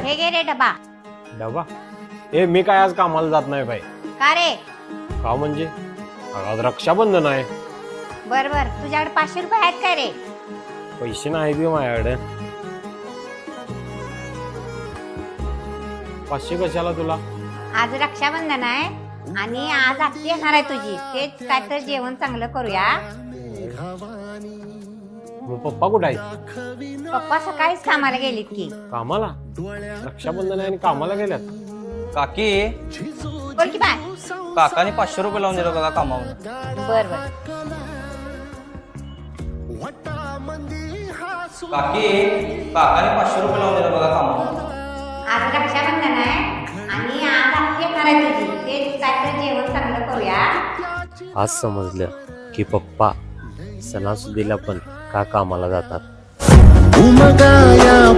हे घे रे डबा. डबा? ए मी काय आज कामाला जात नाही बाई. का रे? का म्हणजे आज रक्षाबंधन आहे. बर बर, तुझ्याकडे 500 रुपये आहेत का रे? पैसे नाही दे माझ्याकडे. 500 कशाला तुला? आज रक्षाबंधन आहे आणि आज आत्ती येणार आहे तुझी. तेच काय तर जेवण चांगलं करूया. मग पप्पा कुठे आहेत? पप्पा सकाळीच कामाला गेलीत की. कामाला? रक्षाबंधन आहे आणि कामाला गेल्यात? काकी बोल की बाय. काकाने 500 रुपये लावून दिलं बघा कामावर. बर बर. काकी काकाने 500 रुपये लावून दिलं बघा कामावर. आज रक्षाबंधन आहे आणि आज आत्ती येणार आहे तुझी. तेच काय तर जेवण चांगलं करूया. आज समजलं की पप्पा सणासुदीला पण का कामाला जातात.